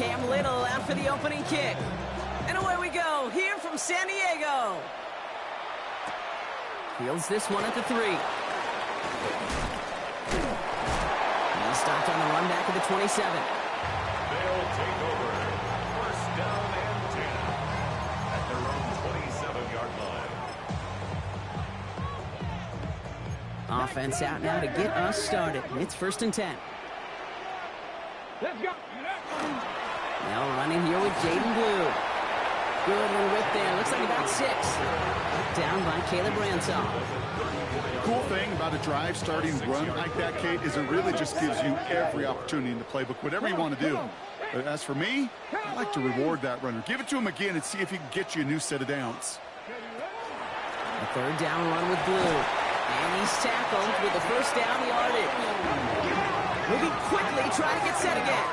Cam Little out for the opening kick. And away we go, here from San Diego. Fields this one at the 3. And he stopped on the run back at the 27. They'll take over. First down and 10 at their own 27-yard line. Offense out now to get us started. It's 1st and 10. Let's go. Now running here with Jaden Blue. Good little rip there. Looks like about 6. Down by Caleb Ransom. Cool thing about a drive starting run like that, Kate, is it really just gives you every opportunity in the playbook, whatever you want to do. But as for me, I like to reward that runner. Give it to him again and see if he can get you a new set of downs. A 3rd down run with Blue. And he's tackled with the first down yardage. Moving quickly, trying to get set again.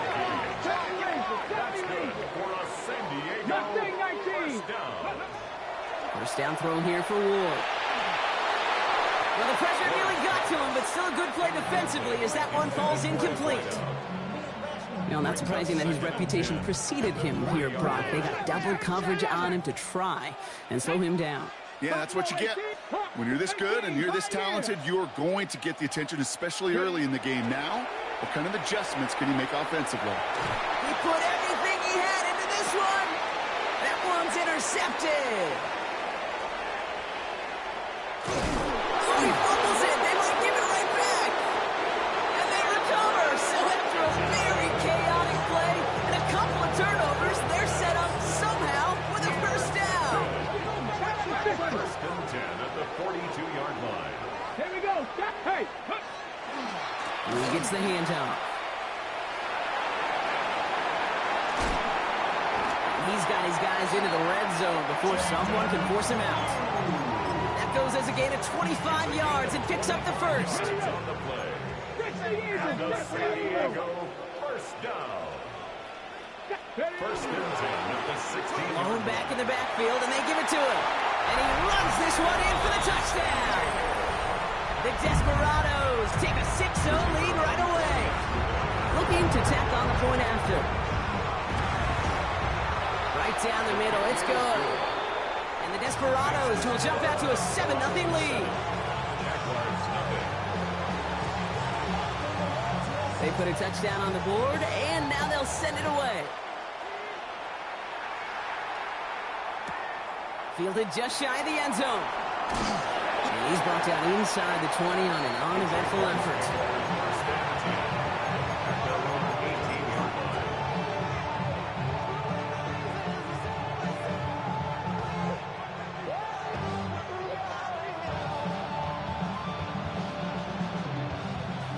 First down throw here for Ward. Well, the pressure nearly got to him, but still a good play defensively as that one falls incomplete. You know, not surprising that his reputation preceded him here, Brock. They got double coverage on him to try and slow him down. Yeah, that's what you get. When you're this good and you're this talented, you're going to get the attention, especially early in the game. Now, what kind of adjustments can he make offensively? He put everything he had into this one. That one's intercepted. Oh, he fumbles it. They might give it right back. And they recover. So after a very chaotic play and a couple of turnovers, they're set up somehow with a first down. First and 10 at the 42-yard line. Here we go. Hey. He gets the handoff. He's got his guys into the red zone before someone can force him out. That goes as a gain of 25 yards and picks up the first. On the play. And the San Diego first down. First and 10 at the 16. Lone back in the backfield, and they give it to him. And he runs this one in for the touchdown. The Desperados take a 6-0 lead right away. Looking to tack on the point after. Right down the middle, it's good. And the Desperados will jump out to a 7-0 lead. Jaguars nothing. They put a touchdown on the board, and now they'll send it away. Fielded just shy of the end zone. And he's brought down inside the 20 on an uneventful effort. First and 10 at their own 18-yard line.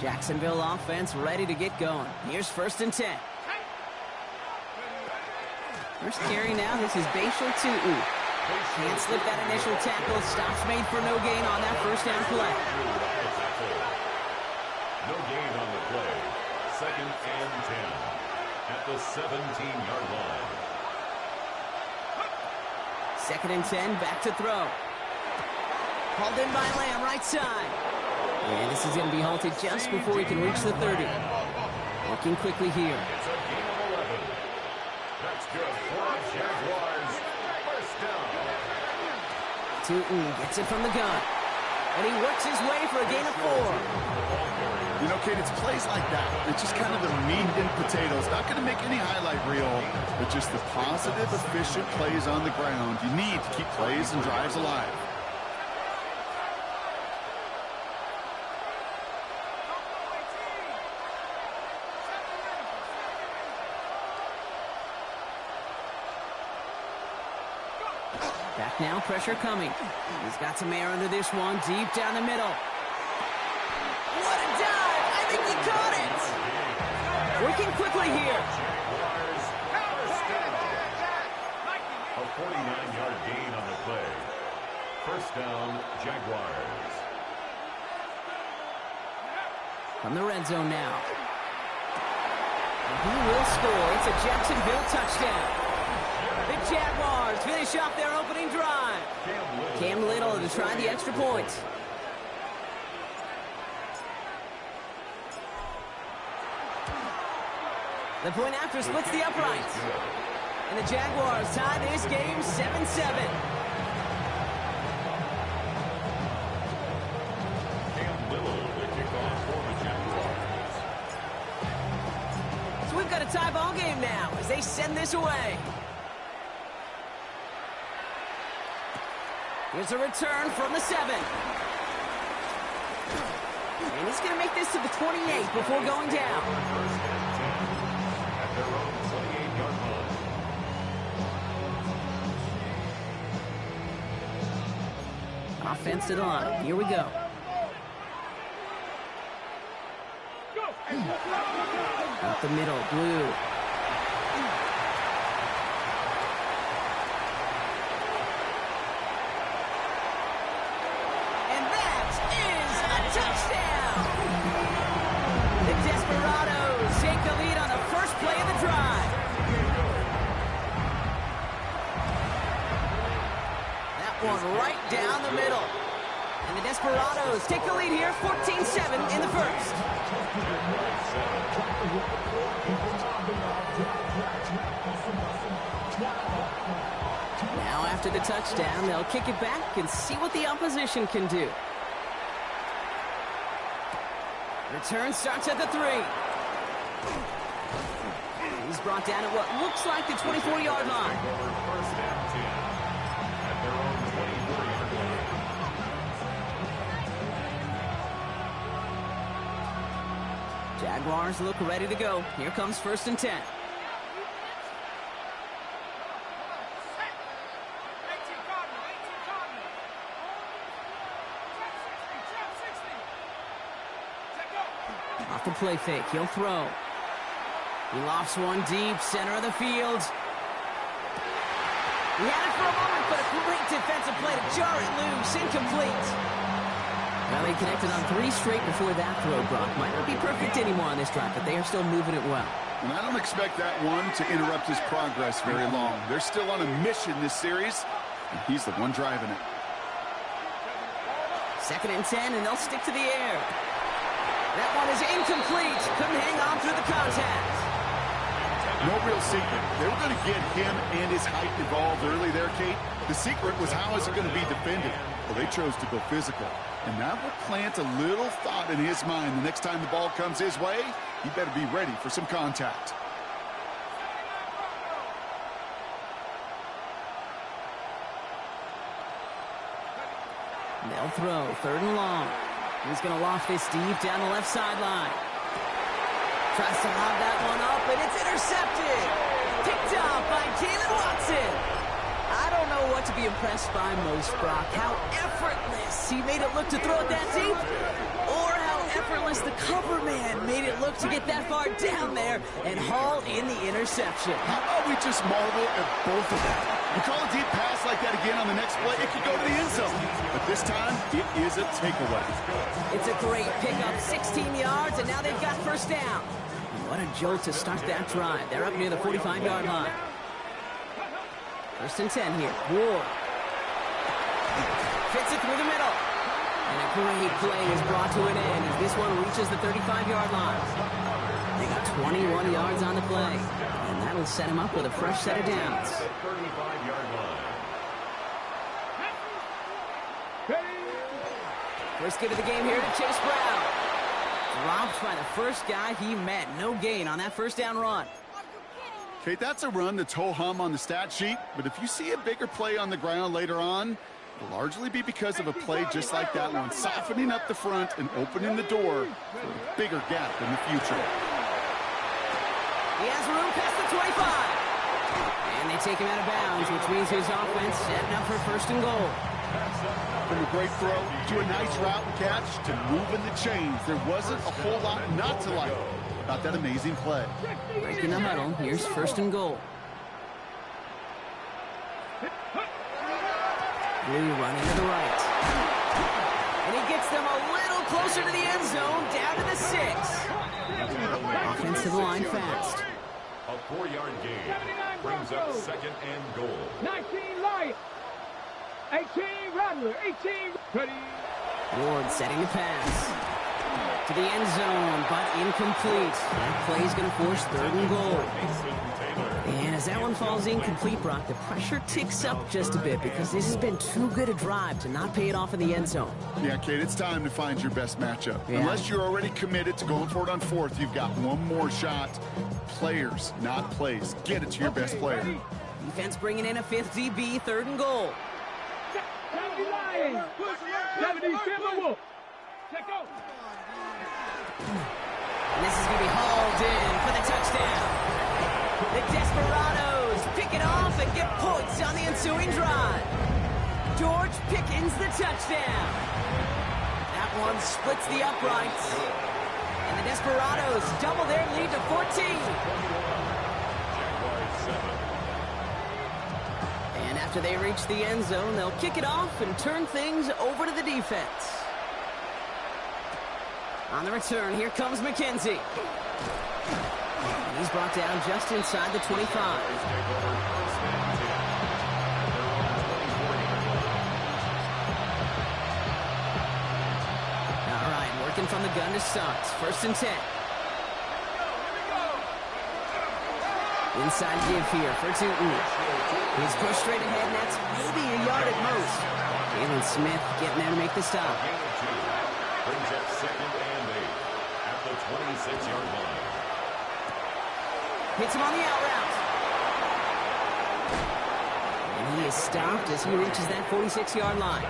Jacksonville offense ready to get going. Here's 1st and 10. First carry now. This is Bashal Tutu. Can't slip that initial tackle. Stops made for no gain on that first down play. No gain on the play. 2nd and 10 at the 17-yard line. 2nd and 10, back to throw. Called in by Lamb, right side. And this is going to be halted just before he can reach the 30. Working quickly here. It's a gain of 11. That's good for the Jaguars. First down. Tutu gets it from the gun. And he works his way for a gain of 4. You know, Kate, it's plays like that. It's just kind of the meat and potatoes. Not going to make any highlight reel, but just the positive, efficient plays on the ground. You need to keep plays and drives alive. Back now, pressure coming. He's got some air under this one, deep down the middle. What a dive! I think he caught it! Working quickly here. Jaguars first down. A 49-yard gain on the play. First down, Jaguars. From the red zone now. And he will score. It's a Jacksonville touchdown. The Jaguars finish off their opening drive. Cam Little to try the extra point. The point after splits the uprights. And the Jaguars tie this game 7-7. So we've got a tie ball game now as they send this away. Here's a return from the 7. And he's going to make this to the 28 before going down. At their own 28-yard line. Offense to the line. Here we go. Up the middle, Blue. And that is a touchdown! The Desperados take the lead on the first play of the drive. That one right down the middle. And the Desperados take the lead here, 14-7 in the first. Now after the touchdown, they'll kick it back and see what the opposition can do. Return starts at the 3. He's brought down at what looks like the 24-yard line. First and 10 at their own 24-yard line. Jaguars look ready to go. Here comes 1st and 10. Off the play fake, he'll throw. He lofts one deep, center of the field. He had it for a moment, but a great defensive play to jar it loose, incomplete. Well, they connected on 3 straight before that throw, Brock. Might not be perfect anymore on this drive, but they are still moving it well. And I don't expect that one to interrupt his progress very long. They're still on a mission this series, and he's the one driving it. 2nd and 10, and they'll stick to the air. That one is incomplete. Couldn't hang on through the contact. No real secret. They were going to get him and his height involved early there, Kate. The secret was how is it going to be defended? Well, they chose to go physical. And that will plant a little thought in his mind. The next time the ball comes his way, he better be ready for some contact. They'll throw, 3rd and long. He's going to loft this deep down the left sideline. Tries to lob that one up, and it's intercepted. Picked off by Jalen Watson. I don't know what to be impressed by most, Brock. How effortless he made it look to throw it that deep, or how effortless the cover man made it look to get that far down there and haul in the interception. How about we just marvel at both of them? You call a deep pass like that again on the next play, it could go to the end zone. But this time, it is a takeaway. It's a great pickup, 16 yards, and now they've got 1st down. What a jolt to start that drive. They're up near the 45-yard line. 1st and 10 here. Ward fits it through the middle. And a great play is brought to an end as this one reaches the 35-yard line. They got 21 yards on the play. And that'll set him up with a fresh set of downs. 35-yard line. First give of the game here to Chase Brown. Dropped by the first guy he met. No gain on that 1st down run. Kate, that's a run that's ho-hum on the stat sheet, but if you see a bigger play on the ground later on, it'll largely be because of a play just like that one, softening up the front and opening the door for a bigger gap in the future. He has room past the 25. And they take him out of bounds, which means his offense setting up for 1st and goal. From a great throw to a nice route and catch to moving the chains, there wasn't a whole lot not to like about that amazing play. Breaking the huddle, here's 1st and goal. Blue running to the right. And he gets them a little closer to the end zone, down to the 6. Offense to the line fast. A 4-yard gain brings up 2nd and goal. 19 Lion. 18 Rattler. 18 ready. Ward setting the pass. To the end zone, but incomplete. That play is going to force 3rd and goal. And as that one falls incomplete, Brock, the pressure ticks up just a bit because this has been too good a drive to not pay it off in the end zone. Yeah, Kate, it's time to find your best matchup. Yeah. Unless you're already committed to going for it on 4th, you've got one more shot. Players, not plays. Get it to your best player. Defense bringing in a 5th DB, 3rd and goal. 77. Check out. And this is going to be hauled in for the touchdown. The Desperados pick it off and get points on the ensuing drive. George Pickens the touchdown. That one splits the uprights. And the Desperados double their lead to 14. And after they reach the end zone, they'll kick it off and turn things over to the defense. On the return, here comes McKenzie. And he's brought down just inside the 25. All right, working from the gun to start. 1st and 10. Inside give here for Tootin. He's pushed straight ahead, and that's maybe a yard at most. Jalen Smith getting there to make the stop. Brings up 2nd and 8 at the 26-yard line. Hits him on the out route. And he is stopped as he reaches that 46-yard line.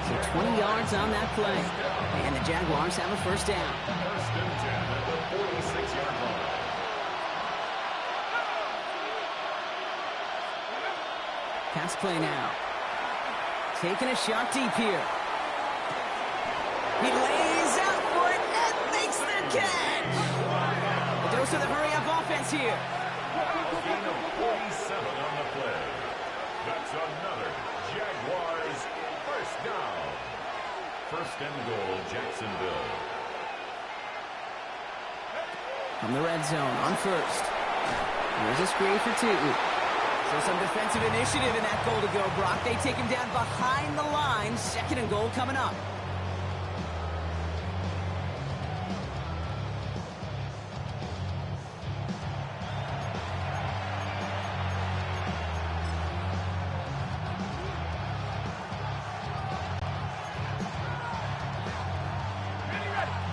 So 20 yards on that play. And the Jaguars have a 1st down. 1st and 10 at the 46-yard line. Pass play now. Taking a shot deep here. He lays out for it and makes the catch. A dose of the hurry-up offense here. Gain of 47 on the play. That's another Jaguars 1st down. 1st and goal, Jacksonville. From the red zone on 1st. Here's a screen for Tootin. So some defensive initiative in that goal to go, Brock. They take him down behind the line. 2nd and goal coming up.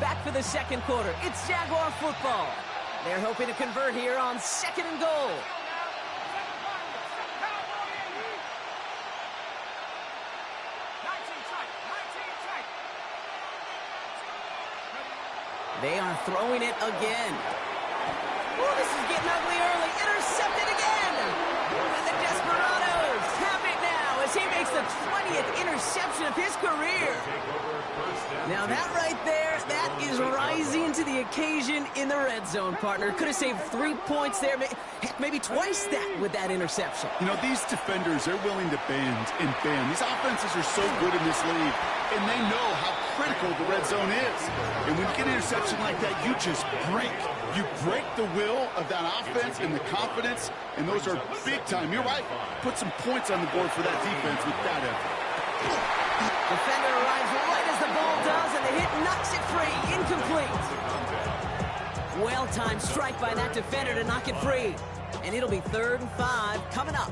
Back for the 2nd quarter. It's Jaguar football. They're hoping to convert here on 2nd and goal. They are throwing it again. Oh, this is getting ugly early. Intercepted again. And the Desperados have it now as he makes the 20th interception of his career. Now that right there, that is rising to the occasion in the red zone, partner. Could have saved 3 points there. Heck, maybe twice that with that interception. You know, these defenders, they're willing to bend and bend. These offenses are so good in this league, and they know how critical the red zone is. And when you get an interception like that, you just break. You break the will of that offense and the confidence, and those are big time. You're right. Put some points on the board for that defense with that effort. Defender arrives right as the ball does, and the hit knocks it free. Incomplete. Well-timed strike by that defender to knock it free. And it'll be 3rd and 5 coming up.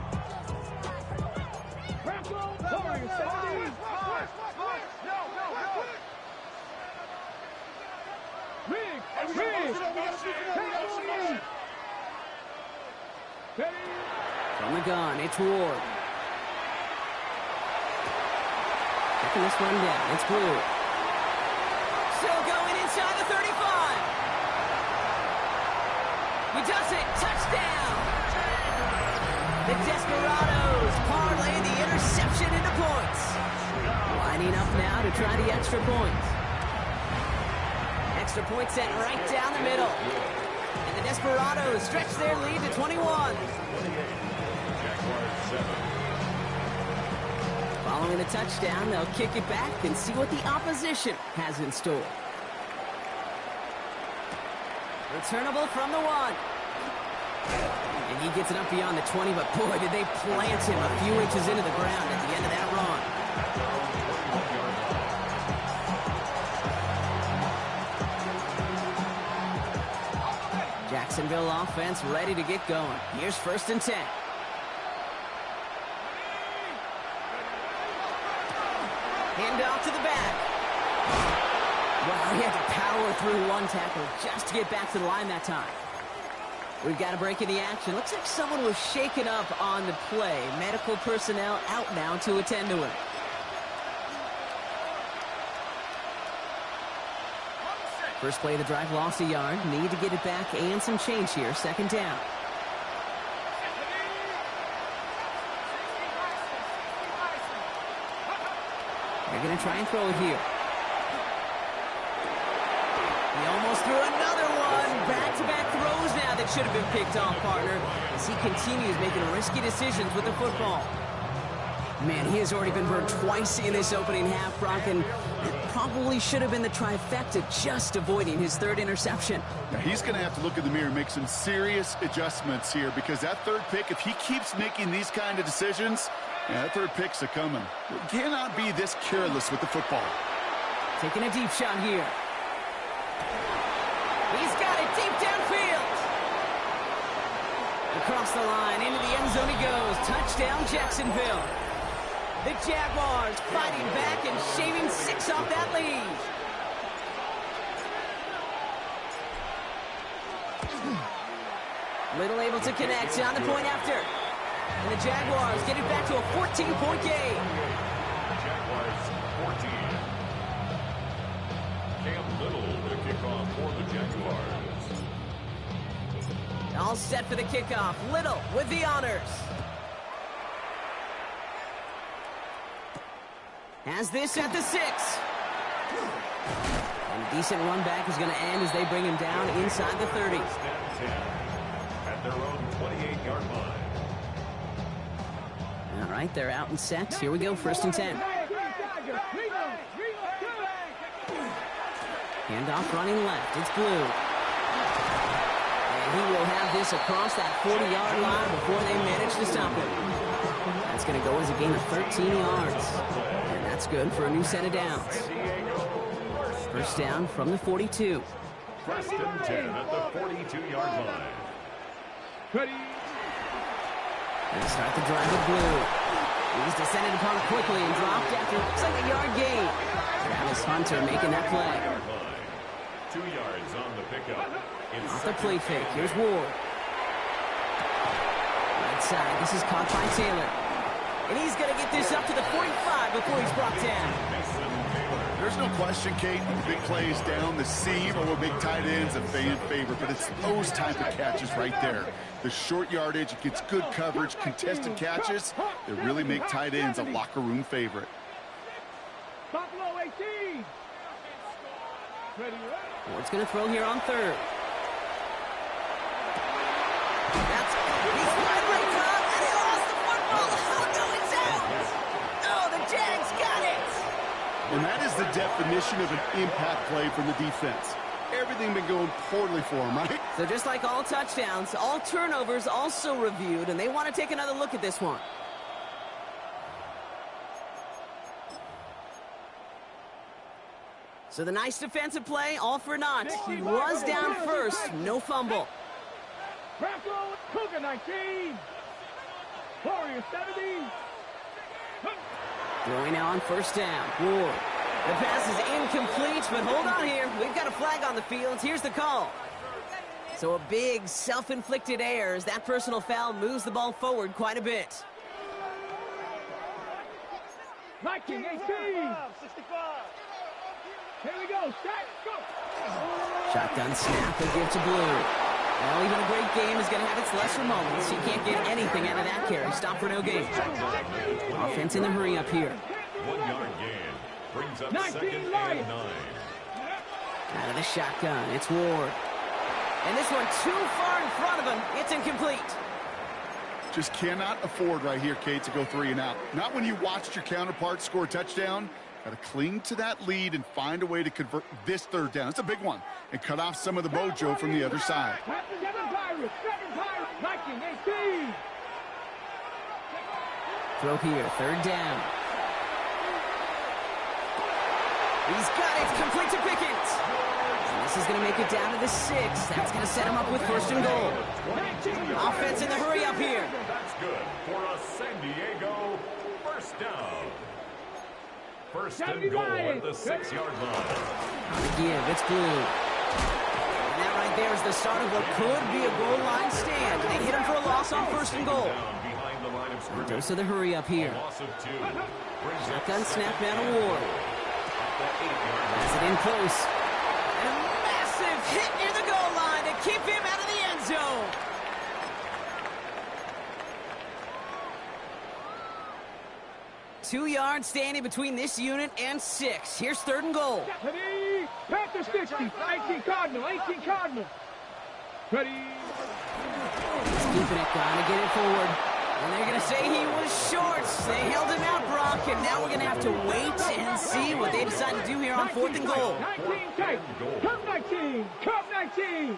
From the gun, it's Ward. Taking this one down, it's Blue. Still going inside the 35. He does it, touchdown! The Desperados parlay the interception into points. Lining up now to try the extra point. Extra point set right down the middle. And the Desperados stretch their lead to 21. Following the touchdown, they'll kick it back and see what the opposition has in store. Returnable from the 1. And he gets it up beyond the 20, but boy, did they plant him a few inches into the ground at the end of that run. Jacksonville offense ready to get going. Here's 1st and 10. Hand off to the back. Wow, he had to power through one tackle just to get back to the line that time. We've got a break in the action. Looks like someone was shaken up on the play. Medical personnel out now to attend to him. First play of the drive, lost a yard. Need to get it back and some change here. 2nd down. They're going to try and throw it here. He almost threw another one. Back-to-back throws now that should have been picked off, partner, as he continues making risky decisions with the football. Man, he has already been burned twice in this opening half, Brock, and it probably should have been the trifecta, just avoiding his 3rd interception. Now, he's going to have to look in the mirror and make some serious adjustments here, because that 3rd pick, if he keeps making these kind of decisions, yeah, that 3rd pick's a-coming. He cannot be this careless with the football. Taking a deep shot here. He's got it deep downfield. Across the line, into the end zone he goes. Touchdown, Jacksonville. The Jaguars fighting back and shaving 6 off that lead. Little able to connect on the point after. And the Jaguars get it back to a 14-point game. Jaguars 14. Cam Little, the kickoff for the Jaguars. All set for the kickoff. Little with the honors. Has this at the 6. And a decent run back is going to end as they bring him down inside the 30. At their own 28-yard line. All right, they're out and set. Here we go, 1st and 10. Handoff running left. It's Blue. And he will have this across that 40-yard line before they manage to stop him. That's going to go as a gain of 13 yards. And that's good for a new set of downs. 1st down from the 42. 1st and 10 at the 42-yard line. Ready. And start the drive with Blue. He's descended upon it quickly and dropped after looks like a yard gain. Travis Hunter making that play. 2 yards on the pickup. Off the play fake. Here's Ward. Right side. This is caught by Taylor. And he's going to get this up to the 45 before he's brought down. There's no question, Kate, the big plays down the seam or big tight ends a fan favorite, but it's those type of catches right there. The short yardage, it gets good coverage, contested catches that really make tight ends a locker room favorite. Buffalo 18. Ready. Ward's going to throw here on 3rd. He's wide right up, and he lost the football. Oh, no, it's out. Oh, the Jags got it. And that is the definition of an impact play from the defense. Everything been going poorly for him, right? So just like all touchdowns, all turnovers also reviewed, and they want to take another look at this one. So the nice defensive play, all for naught. He was down first, no fumble. Crackle, Cougar 19. Warrior 17. Throwing now on 1st down. Ward. The pass is incomplete, but hold on here. We've got a flag on the field. Here's the call. So a big self-inflicted error as that personal foul moves the ball forward quite a bit. 19, 18. 65. Here we go. Set, go. Shotgun snap and give to Blue. Well, even a great game is going to have its lesser moments. You can't get anything out of that carry. Stop for no gain. Offense in the hurry up here. 1 yard gain. Brings up 2nd and 9. Out of the shotgun, it's Ward. And this one too far in front of him. It's incomplete. Just cannot afford right here, Kate, to go 3 and out. Not when you watched your counterpart score a touchdown. Got to cling to that lead and find a way to convert this 3rd down. It's a big one. And cut off some of the mojo from the other side. 19, 18. Throw here, 3rd down. He's got it, complete to Pickens. And this is going to make it down to the 6. That's going to set him up with first and goal. Offense in the hurry up here. That's good for a San Diego first down. First and goal at the 6-yard line. On the give, it's Blue. And that right there is the start of what could be a goal line stand. They hit him for a loss on first and goal. Behind the line of scrimmage. Dose of the hurry up here. Loss of 2. Shotgun snap down to Ward. Has it in close. And a massive hit near the goal line to keep him out of the end zone. Two-yard standing between this unit and 6. Here's third and goal. Ready? Panther 60. 18 Cardinal. 18 Cardinal. Ready? He's keeping it, trying to get it forward. And they're going to say he was short. They held him out, Brock, and now we're going to have to wait and see what they decide to do here on fourth and goal. 19 tight. Come 19. Come 19.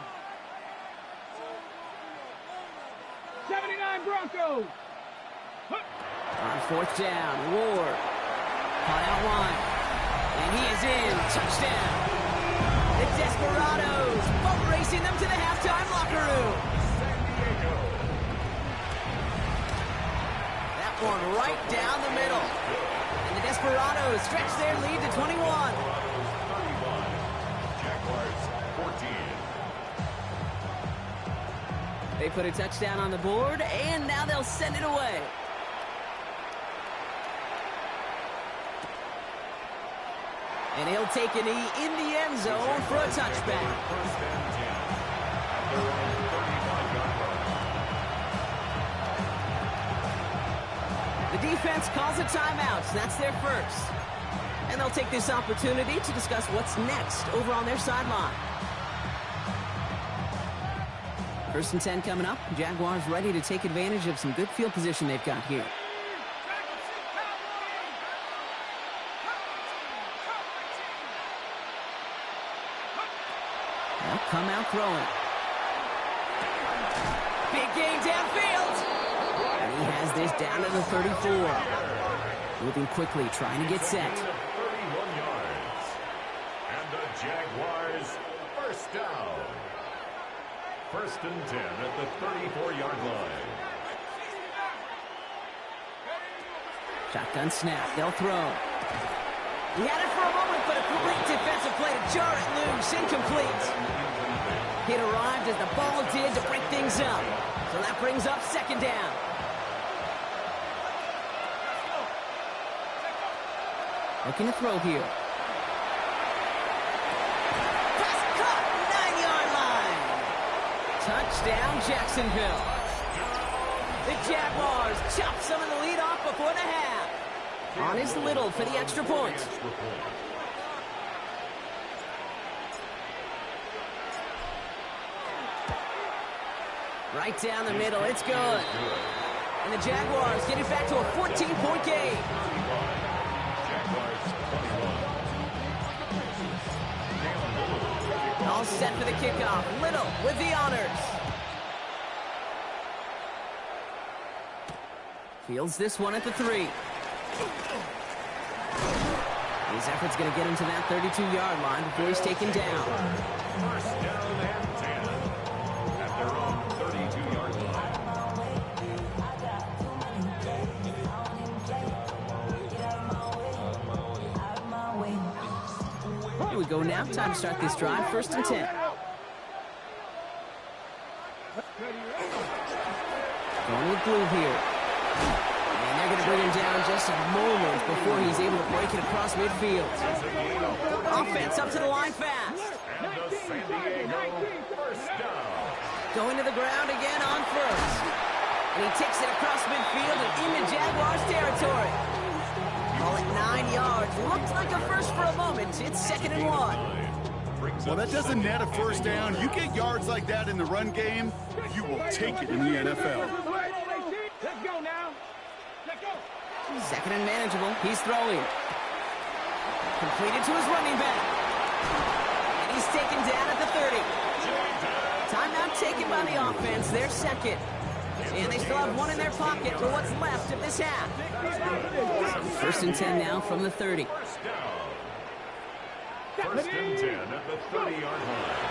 79 Broncos. On fourth down, Ward. Caught out wide. And he is in. Touchdown. The Desperados boat racing them to the halftime locker room. That one right down the middle. And the Desperados stretch their lead to 21. Jaguars 14. They put a touchdown on the board, and now they'll send it away. And he'll take a knee in the end zone for a touchback. First and 10. At their own 35-yard line. The defense calls a timeout. That's their first. And they'll take this opportunity to discuss what's next over on their sideline. First and 10 coming up. Jaguars ready to take advantage of some good field position they've got here. They'll come out throwing. Big game downfield. And he has this down to the 34. Moving quickly, trying to get set. 31 yards. And the Jaguars first down. First and 10 at the 34-yard line. Shotgun snap. They'll throw. He had it for a moment, but a great defensive play to jar it loose. Incomplete. It arrived as the ball did to break things up. So that brings up second down. Looking to throw here. Pass caught, 9-yard line. Touchdown, Jacksonville. The Jaguars chop some of the lead off before the half. On is Little for the extra point. Right down the middle, it's good. And the Jaguars get it back to a 14-point game. All set for the kickoff. Little with the honors. Fields this one at the 3. His effort's going to get him to that 32-yard line before he's taken down. First down and 10 at their own 32-yard line. Here we go now. Time to start this drive. First and 10. Going with Blue here. And they're going to bring him down just a moment before he's able to break it across midfield. Offense up to the line fast. And the San Diego first down. Going to the ground again on first. And he takes it across midfield and into Jaguars territory. Call it 9 yards. Looked like a first for a moment. It's second and 1. Well, that doesn't net a first down. You get yards like that in the run game, you will take it in the NFL. Let's go now. Let's go. Second and manageable. He's throwing. Completed to his running back. And he's taken down at the 30. Timeout taken by the offense. They're second. And they still have one in their pocket for what's left of this half. First and 10 now from the 30. First First and 10 at the 30-yard line.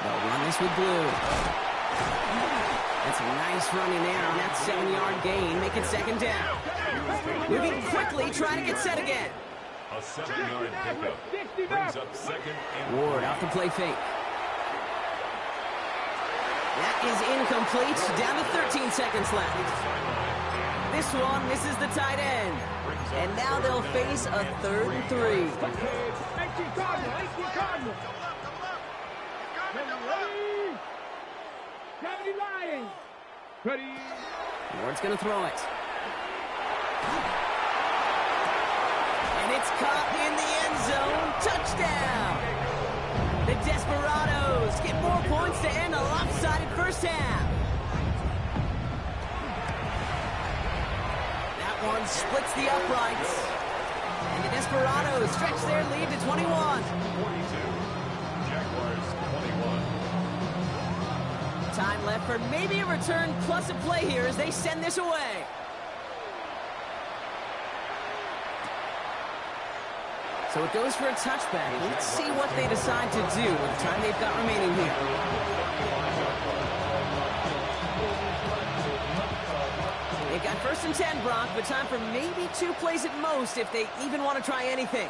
They'll run this with blue. That's a nice running there on that 7-yard gain. Make it second down. Moving quickly, trying to get set again. A 7-yard pickup brings up second and Ward off the play fake. That is incomplete. Down to 13 seconds left. This one misses the tight end. And now they'll face a 3rd and 3. 18 Cardinal, 18 Cardinal. Ready? Gravity Lions. Ready? Ward's going to throw it. And it's caught in the end zone. Touchdown. The Desperados get more points to end a lopsided first half. That one splits the uprights. And the Desperados stretch their lead to 21. 42. Jaguars 21. Time left for maybe a return plus a play here as they send this away. So it goes for a touchback. Let's see what they decide to do with the time they've got remaining here. They've got 1st and 10, Brock, but time for maybe 2 plays at most if they even want to try anything.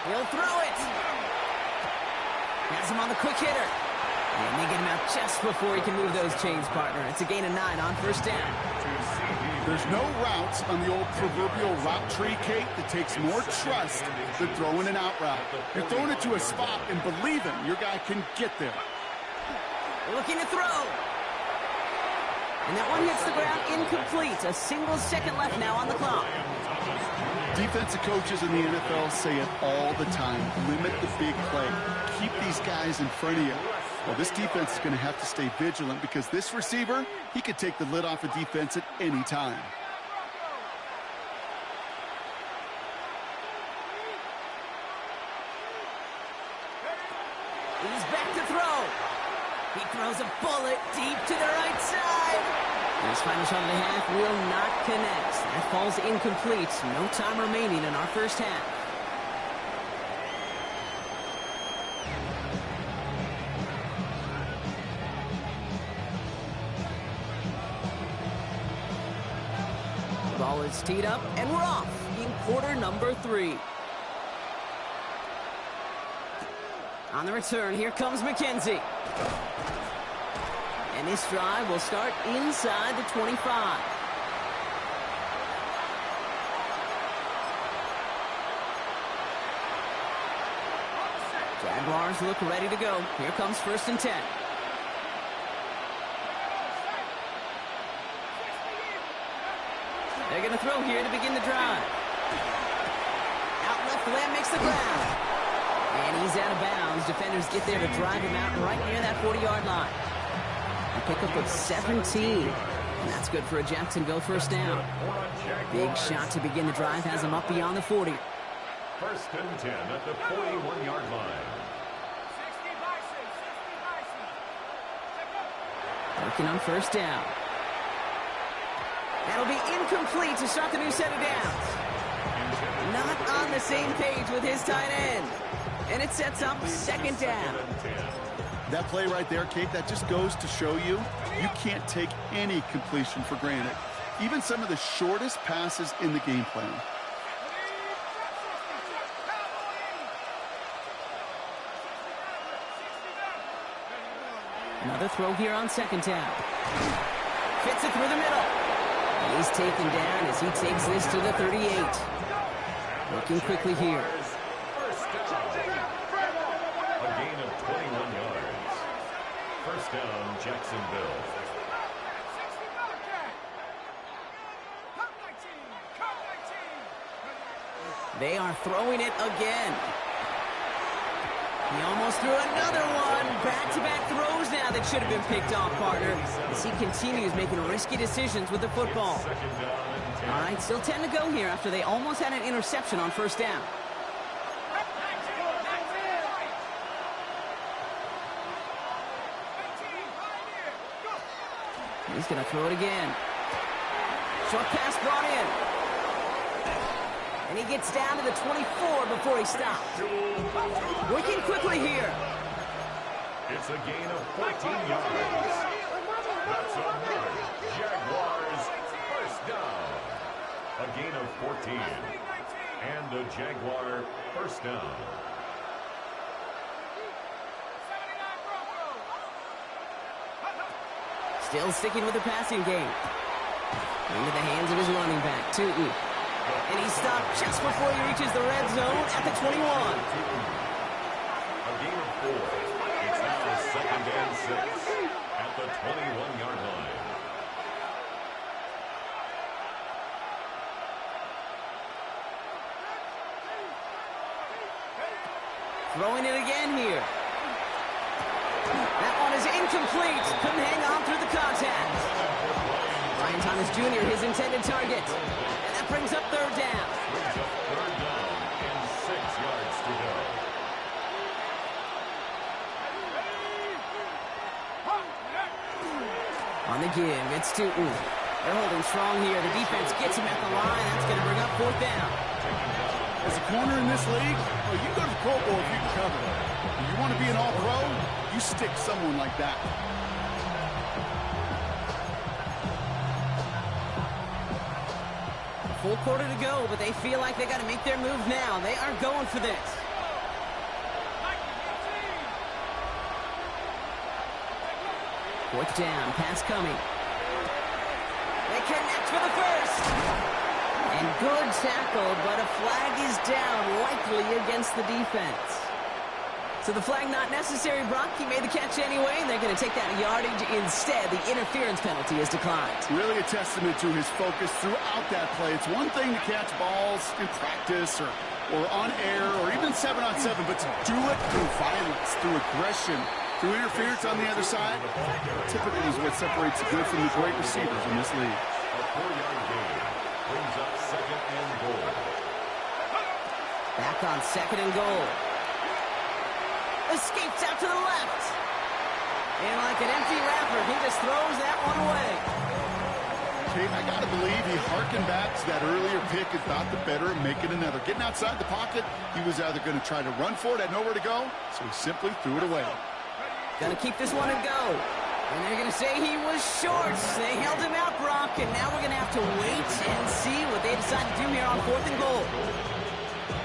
He'll throw it. Has him on the quick hitter. And they get him out just before he can move those chains, partner. It's a gain of 9 on 1st down. There's no routes on the old proverbial route tree, Kate, that takes more trust than throwing an out route. You're throwing it to a spot and believing your guy can get there. Looking to throw. And that one hits the ground incomplete. A single second left now on the clock. Defensive coaches in the NFL say it all the time. Limit the big play. Keep these guys in front of you. Well, this defense is going to have to stay vigilant because this receiver, he could take the lid off a defense at any time. He's back to throw. He throws a bullet deep to the right side. And his final shot of the half will not connect. That falls incomplete. No time remaining in our first half. Ball is teed up, and we're off in quarter number 3. On the return, here comes McKenzie. And this drive will start inside the 25. Jaguars look ready to go. Here comes 1st and 10. They're going to throw here to begin the drive. Out left, Lamb makes the ground. And he's out of bounds. Defenders get there to drive him out right near that 40-yard line. A pickup of 17. And that's good for a Jacksonville first down. Big shot to begin the drive has him up beyond the 40. 1st and 10 at the 41-yard line. Working on 1st down. That'll be incomplete to start the new set of downs. Not on the same page with his tight end. And it sets up 2nd down. That play right there, Kate, that just goes to show you can't take any completion for granted. Even some of the shortest passes in the game plan. Another throw here on 2nd down. Fits it through the middle. And he's taken down as he takes this to the 38. Looking quickly here. A gain of 21 yards. 1st down, Jacksonville. They are throwing it again. He almost threw another one. Back-to-back throws now that should have been picked off, partner, as he continues making risky decisions with the football. All right, still 10 to go here after they almost had an interception on 1st down. He's going to throw it again. Short pass brought in. And he gets down to the 24 before he stops. Working quickly here. It's a gain of 14 yards. That's another Jaguars first down. A gain of 14. And a Jaguar first down. Still sticking with the passing game. Into the hands of his running back, Tootin. And he's stopped just before he reaches the red zone at the 21. A gain of 4. It's now 2nd and 6 at the 21-yard line. Throwing it again here. That one is incomplete. Couldn't hang on through the contact. Ryan Thomas Jr., his intended target. And that brings up 3rd down. Brings up 3rd down and 6 yards to go. On the give, it's Tootin. They're holding strong here. The defense gets him at the line. That's going to bring up 4th down. As a corner in this league, well, you go to the Pro Bowl if you can cover. If you want to be an all-pro, you stick someone like that. Full quarter to go, but they feel like they got to make their move now. They are going for this. Fourth down, pass coming. They connect for the first. And good tackle, but a flag is down, likely against the defense. So the flag not necessary, Brock. He made the catch anyway, and they're going to take that yardage instead. The interference penalty is declined. Really a testament to his focus throughout that play. It's one thing to catch balls in practice or on air or even 7-on-7, but to do it through violence, through aggression, through interference on the other side, typically is what separates the good from the great receivers in this league. A 4-yard gain brings up 2nd and goal. Back on 2nd and goal. Escapes out to the left. And like an empty wrapper, he just throws that one away. Kate, I got to believe he harkened back to that earlier pick and thought the better of making another. Getting outside the pocket, he was either going to try to run for it, had nowhere to go, so he simply threw it away. Gonna keep this one and go. And they're gonna say he was short. They held him out, Brock, and now we're gonna have to wait and see what they decide to do here on 4th and goal.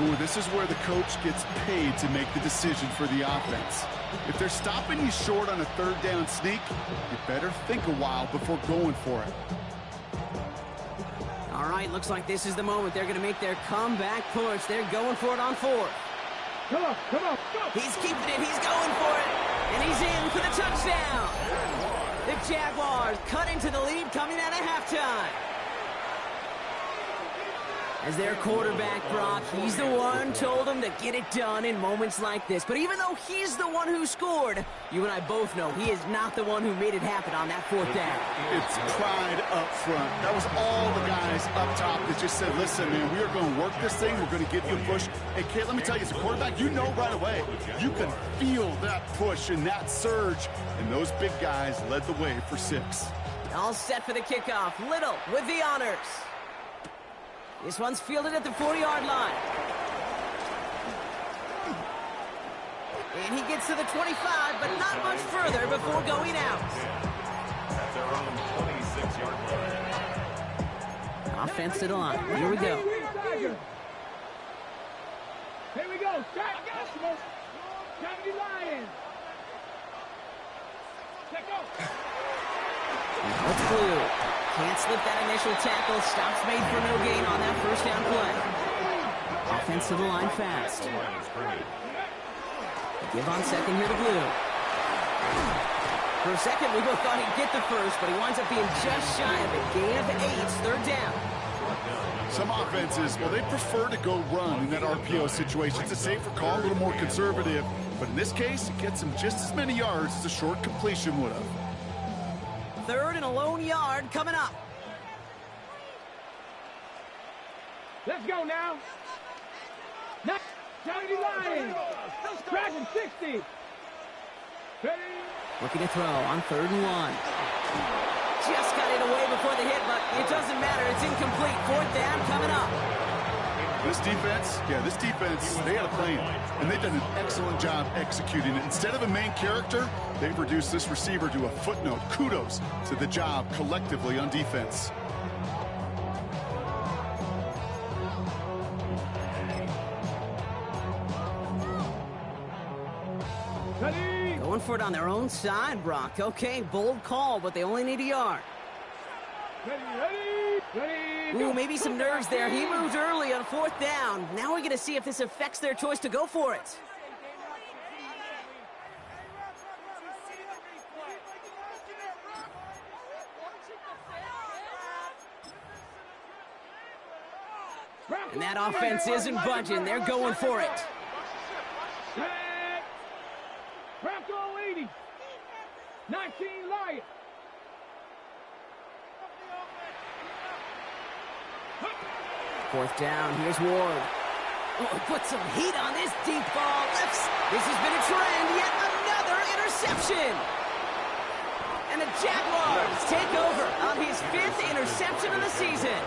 Ooh, this is where the coach gets paid to make the decision for the offense. If they're stopping you short on a 3rd down sneak, you better think a while before going for it. All right, looks like this is the moment. They're gonna make their comeback push. They're going for it on 4th. Come on, come on, go! He's keeping it, he's going for it, and he's in for the touchdown. The Jaguars cut into the lead coming out of halftime. As their quarterback, Brock, he's the one told them to get it done in moments like this. But even though he's the one who scored, you and I both know he is not the one who made it happen on that 4th down. It's pride up front. That was all the guys up top that just said, listen, man, we are going to work this thing. We're going to give you a push. Hey, Kate, let me tell you, as a quarterback, you know right away. You can feel that push and that surge. And those big guys led the way for 6. All set for the kickoff. Little with the honors. This one's fielded at the 40-yard line. And he gets to the 25, but not much further before going out. At their own 26-yard line. Offense to the line. Here we go. Here we go. Trinity Lions. Check out. What's blue? Can't slip that initial tackle. Stops made for no gain on that 1st down play. Offense to the line fast. Give on 2nd here to blue. For a second, we both thought he'd get the first, but he winds up being just shy of a gain of 8. 3rd down. Some offenses, well, they prefer to go run in that RPO situation. It's a safer call, a little more conservative. But in this case, it gets him just as many yards as a short completion would have. 3rd and a lone yard coming up. Let's go now. Next, Trinity Lions. Dragon 60. Ready? Looking to throw on 3rd and 1. Just got it away before the hit, but it doesn't matter. It's incomplete. 4th down coming up. This defense, they had a plan, and they've done an excellent job executing it. Instead of a main character, they've reduced this receiver to a footnote. Kudos to the job collectively on defense. Going for it on their own side, Brock. Okay, bold call, but they only need a yard. Ooh, maybe some nerves there. He moved early on 4th down. Now we're going to see if this affects their choice to go for it. And that offense isn't budging. They're going for it. Bronco 80. 19 Lions. Fourth down, here's Ward. Oh, put some heat on this deep ball. This has been a trend, yet another interception. And the Jaguars take over on his 5th interception of the season.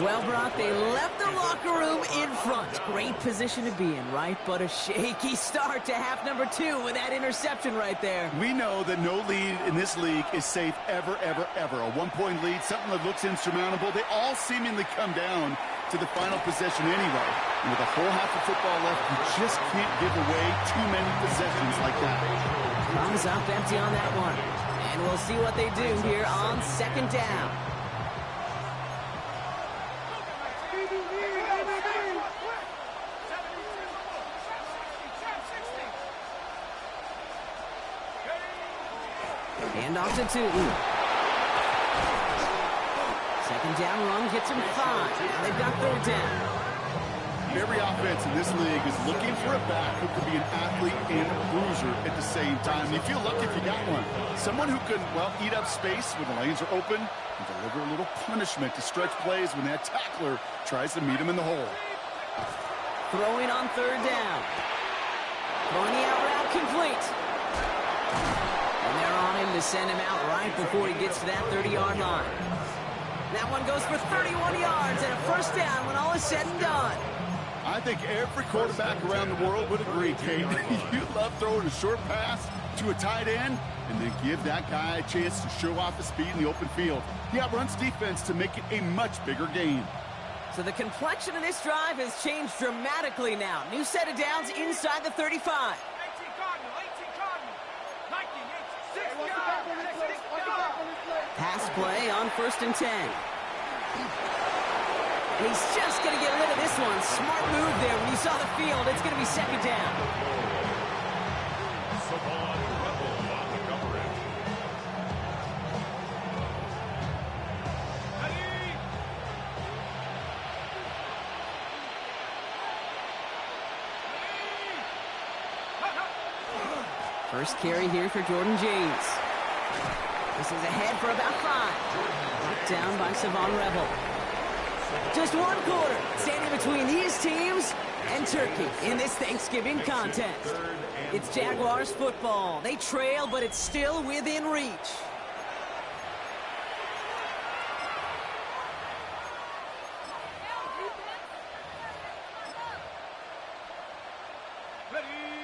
Well, Brock, they left the locker room in front. Great position to be in, right? But a shaky start to half number 2 with that interception right there. We know that no lead in this league is safe ever, ever, ever. A 1-point lead, something that looks insurmountable. They all seemingly come down to the final possession anyway. And with a whole half of football left, you just can't give away too many possessions like that. Comes up empty on that one. And we'll see what they do here on 2nd down. Hand off to 2. 2nd down run gets them 5. Now they've got 3rd down. Every offense in this league is looking for a back who can be an athlete and a bruiser at the same time. You feel lucky if you got one. Someone who can, well, eat up space when the lanes are open and deliver a little punishment to stretch plays when that tackler tries to meet him in the hole. Throwing on 3rd down. Throwing the out route complete. And they're on him to send him out right before he gets to that 30-yard line. That one goes for 31 yards and a 1st down when all is said and done. I think every quarterback around the world would agree, Kate. You love throwing a short pass to a tight end and then give that guy a chance to show off his speed in the open field. He outruns defense to make it a much bigger gain. So the complexion of this drive has changed dramatically now. New set of downs inside the 35. Pass play on 1st and 10. And he's just going to get rid of this one. Smart move there when you saw the field. It's going to be 2nd down. First carry here for Jordan James. This is ahead for about 5. Knocked down by Savon Rebel. Just 1 quarter standing between these teams and Turkey in this Thanksgiving contest. It's Jaguars football. They trail, but it's still within reach.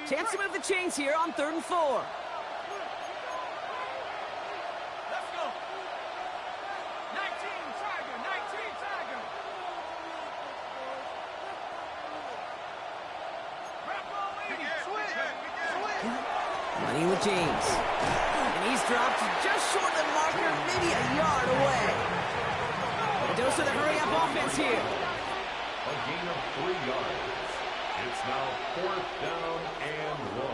Chance to move the chains here on 3rd and 4. Running with James. And he's dropped just short of the marker, maybe a yard away. A dose of the hurry-up offense here. A gain of 3 yards. It's now 4th down and 1.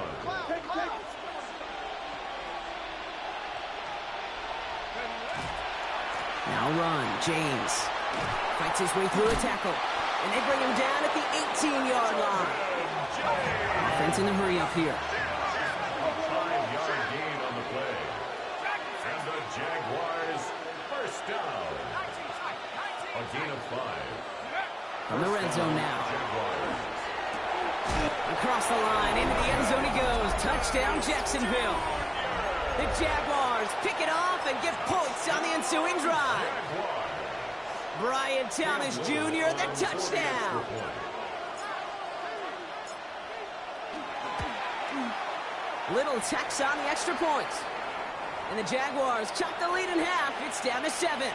Now run, James. Fights his way through a tackle. And they bring him down at the 18-yard line. Offense in the hurry-up here. Jaguars, 1st down. A gain of 5. From the red zone now. Across the line, into the end zone he goes. Touchdown, Jacksonville. The Jaguars pick it off and get points on the ensuing drive. Brian Thomas Jr., the touchdown. Little tax on the extra point. And the Jaguars chop the lead in half. It's down to 7.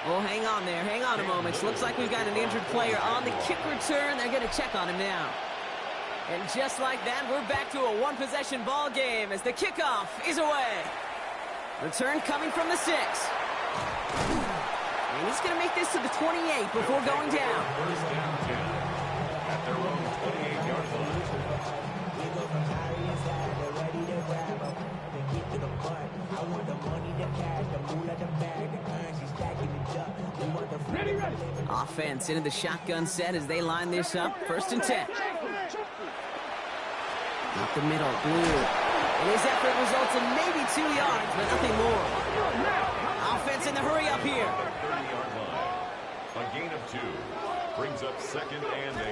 Well, hang on there. Hang on a moment. Looks like we've got an injured player on the kick return. They're going to check on him now. And just like that, we're back to a one-possession ball game as the kickoff is away. Return coming from the 6. And he's going to make this to the 28 before going down. First down 10 at their own 28-yard line. Offense into the shotgun set as they line this up. 1st and 10. Up the middle, Blue. And his effort results in maybe 2 yards, but nothing more. Offense in the hurry up here. 30-yard line. A gain of 2 brings up 2nd and 8.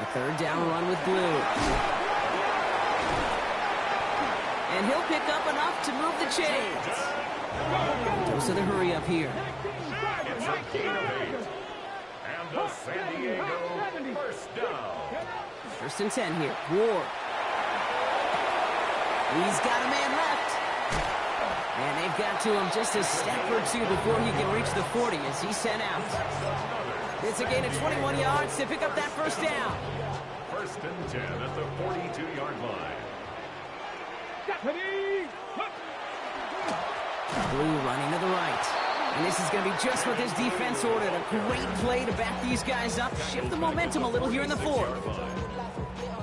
A 3rd down run with Blue. And he'll pick up enough to move the chains. Goes to the hurry up here. It's a gain of 8. And a San Diego first down. 1st and 10 here. Ward. He's got a man left. And they've got to him just a step or 2 before he can reach the 40 as he's sent out. It's a gain of 21 yards to pick up that 1st down. 1st and 10 at the 42-yard line. Blue running to the right. And this is going to be just what this defense ordered. A great play to back these guys up. Shift the momentum a little here in the 4th.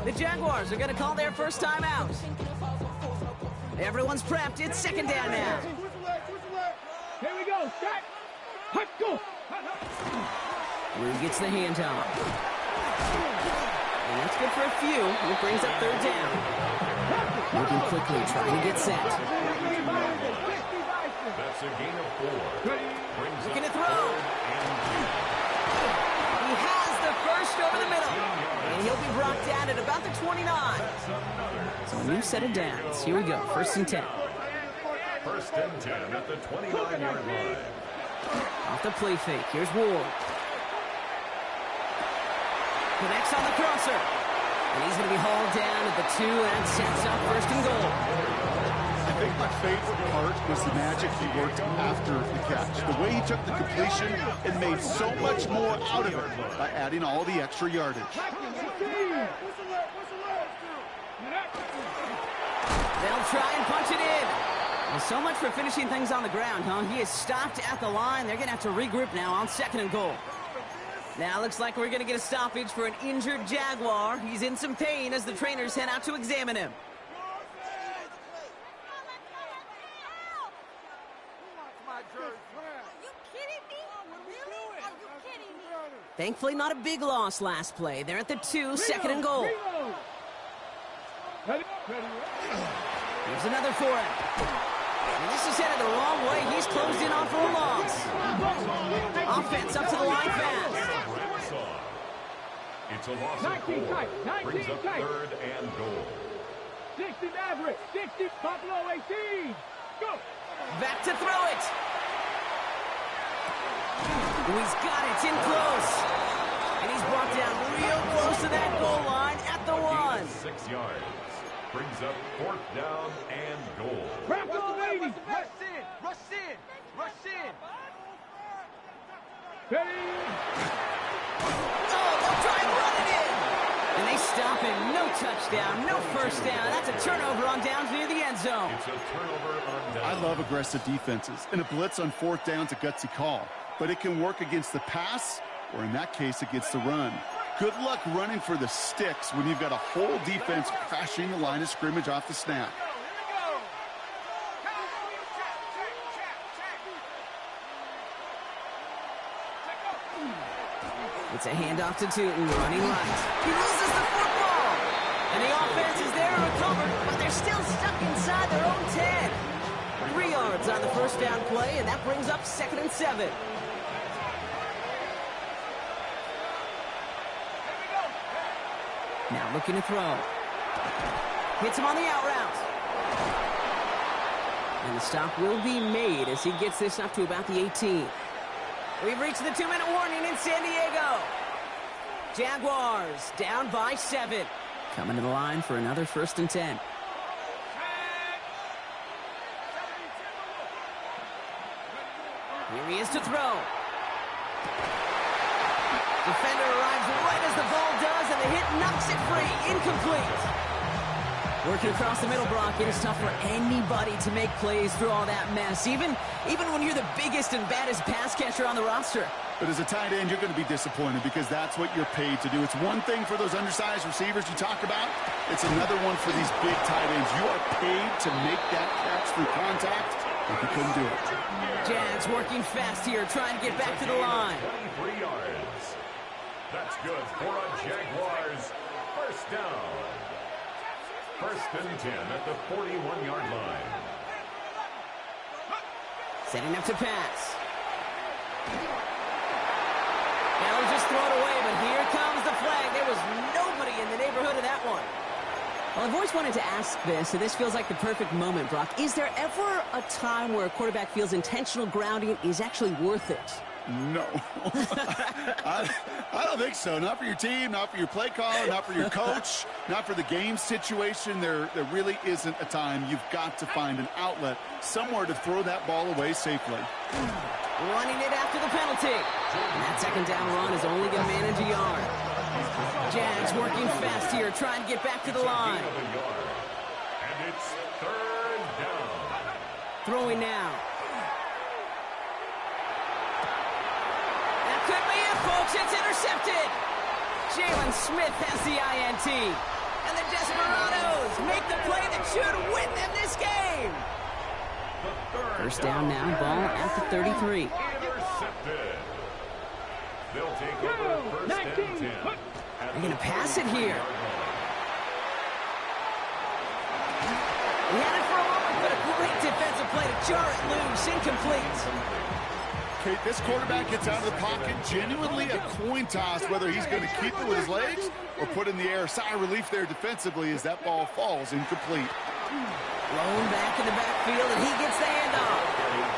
The Jaguars are going to call their first time out. Everyone's prepped. It's 2nd down now. Here we go. Start. Let's go. Blue gets the handoff. And that's good for a few. It brings up 3rd down. Moving quickly, trying to get set. That's a gain of 4. Looking to throw. He has the 1st over the middle. And he'll be brought down at about the 29. So a new set of downs. Here we go. 1st and 10. 1st and 10 at the 29-yard line. Off the play fake. Here's Ward. Connects on the crosser. And he's going to be hauled down at the 2 and sets up 1st and goal. I think my favorite part was the magic he worked after the catch. The way he took the completion and made so much more out of it by adding all the extra yardage. They'll try and punch it in. Well, so much for finishing things on the ground, huh? He is stopped at the line. They're going to have to regroup now on 2nd and goal. Now looks like we're going to get a stoppage for an injured Jaguar. He's in some pain as the trainers head out to examine him. Thankfully, not a big loss last play. They're at the 2, 2nd and goal. Here's another for him. And this is headed the wrong way. He's closed in on for a loss. Offense up to the line fast. It's a loss of 4. Brings up 3rd and goal. 60 Maverick, 60 Buffalo 18. Go. Back to throw it. He's got it. It's in close. And he's brought down real close to that goal line at the 1. 6 yards. Brings up 4th down and goal. Buffalo 80. Rush in. Rush in. Rush in. Ready. Oh, they'll try and run it in. And they stop him. No touchdown. No 1st down. That's a turnover on downs near the end zone. It's a turnover on downs. I love aggressive defenses, and a blitz on 4th down's a gutsy call. But it can work against the pass, or in that case, against the run. Good luck running for the sticks when you've got a whole defense crashing the line of scrimmage off the snap. It's a handoff to Tootin, running right. He loses the football. And the offense is there to recover, but they're still stuck inside their own 10. 3 yards on the 1st down play, and that brings up 2nd and 7. Now looking to throw. Hits him on the out route. And the stop will be made as he gets this up to about the 18. We've reached the 2-minute warning in San Diego. Jaguars down by 7. Coming to the line for another 1st and 10. Here he is to throw. Defender arrives right as the ball does, and the hit knocks it free. Incomplete. Working across the middle, Brock, it is tough for anybody to make plays through all that mess, even when you're the biggest and baddest pass catcher on the roster. But as a tight end, you're going to be disappointed because that's what you're paid to do. It's one thing for those undersized receivers you talk about. It's another one for these big tight ends. You are paid to make that catch through contact, and you couldn't do it. Jags working fast here, trying to get back to the line. 23 yards. That's good for a Jaguars 1st down. 1st and 10 at the 41-yard line. Setting up to pass. Now he'll just throw it away, but here comes the flag. There was nobody in the neighborhood of that one. Well, I've always wanted to ask this, and this feels like the perfect moment, Brock. Is there ever a time where a quarterback feels intentional grounding is actually worth it? No. I don't think so. Not for your team, not for your play caller, not for your coach, not for the game situation. There really isn't a time. You've got to find an outlet, somewhere to throw that ball away safely. Running it after the penalty. And that 2nd down run is only going to manage a yard. Jags working fast here, trying to get back to the line. And it's 3rd down. Throwing now. That could be it, folks. It's intercepted. Jalen Smith has the INT. And the Desperados make the play that should win them this game. 1st down now, ball at the 33. Intercepted. They'll take over 1st and 10. They're going to pass it here. He had it for a moment, but a great defensive play to jar it loose. Incomplete. Okay, this quarterback gets out of the pocket, genuinely a coin toss whether he's going to keep it with his legs or put in the air. Sigh of relief there defensively as that ball falls incomplete. Blown back in the backfield, and he gets the handoff.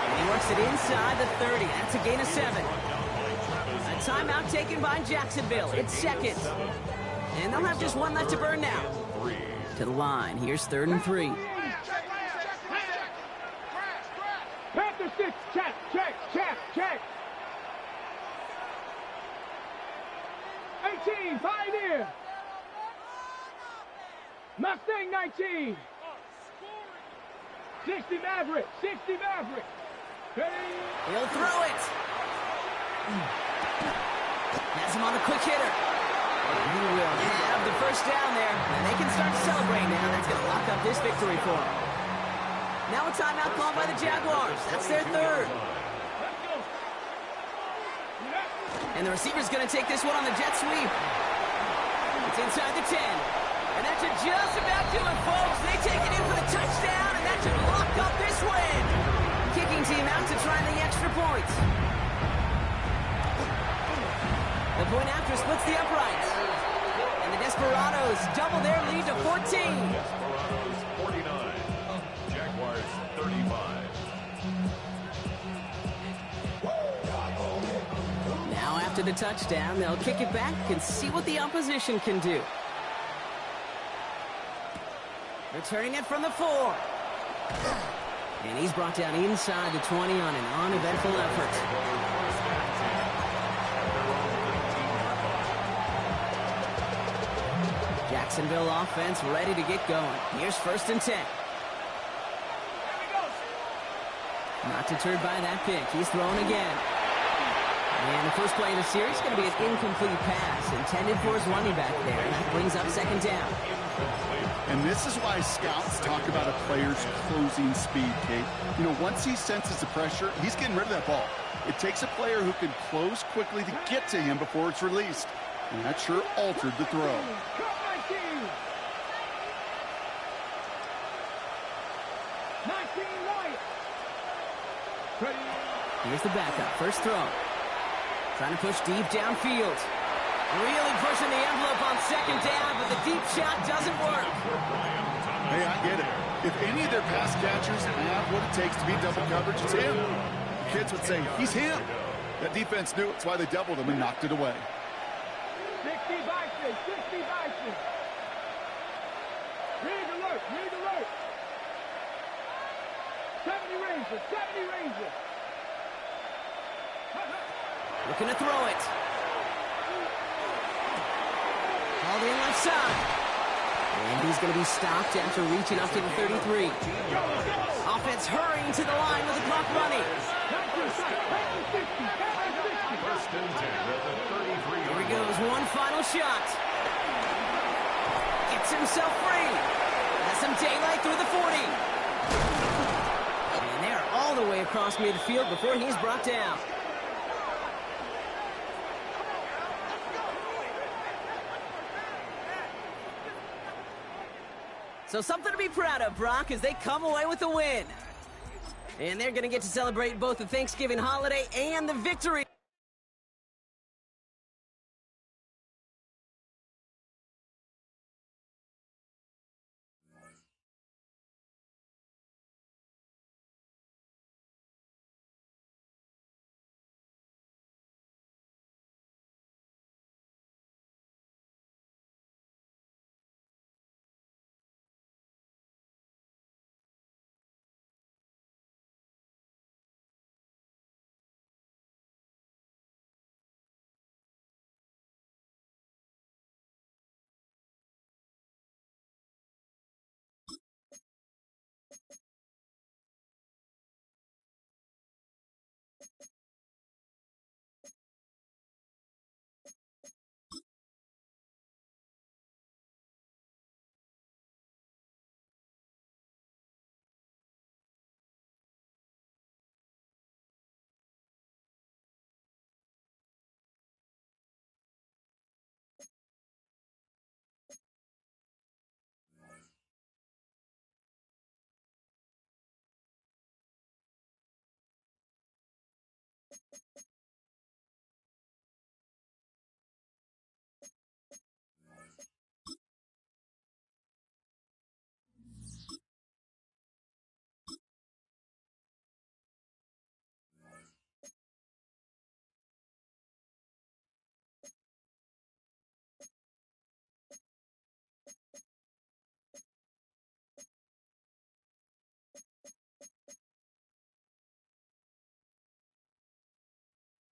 And he works it inside the 30. That's a gain of 7. A timeout taken by Jacksonville. It's 2nd. And they'll have just one left to burn now. To the line. Here's 3rd and 3. Panther 6, check. 18, Pioneer. Mustang 19. 60 Maverick. Ready? He'll throw it. Has him on the quick hitter. He will have the 1st down there. And they can start to celebrate now. That's going to lock up this victory for them. Now a timeout called by the Jaguars. That's their 3rd. And the receiver's going to take this one on the jet sweep. It's inside the 10. And that should just about do it, folks. They take it in for the touchdown, and that should lock up this win. Kicking team out to try the extra point. The point after splits the uprights. And the Desperados double their lead to 14. Desperados 49. Jaguars 35. Now after the touchdown, they'll kick it back and see what the opposition can do. Returning it from the 4. And he's brought down inside the 20 on an uneventful effort. Jacksonville offense ready to get going. Here's 1st and 10. Not deterred by that pick. He's throwing again. And the first play of the series is going to be an incomplete pass intended for his running back there. And that brings up 2nd down. And this is why scouts talk about a player's closing speed, Kate. You know, once he senses the pressure, he's getting rid of that ball. It takes a player who can close quickly to get to him before it's released. And that sure altered the throw. Here's the backup. 1st throw. Trying to push deep downfield. Really pushing the envelope on 2nd down, but the deep shot doesn't work. Hey, I get it. If any of their pass catchers have what it takes to beat double coverage, it's him. The kids would say, he's him. That defense knew it. That's why they doubled him and knocked it away. 60 Bison, 60 Bison. Rig alert, rig alert. 70 Ranger, 70 Ranger. Looking to throw it. Called in left side. And he's going to be stopped after reaching up to the 33. Offense hurrying to the line with the clock running. First and 10 at the 33. Here he goes, one final shot. Gets himself free. Has some daylight through the 40. And they're all the way across midfield before he's brought down. So something to be proud of, Brock, as they come away with a win. And they're going to get to celebrate both the Thanksgiving holiday and the victory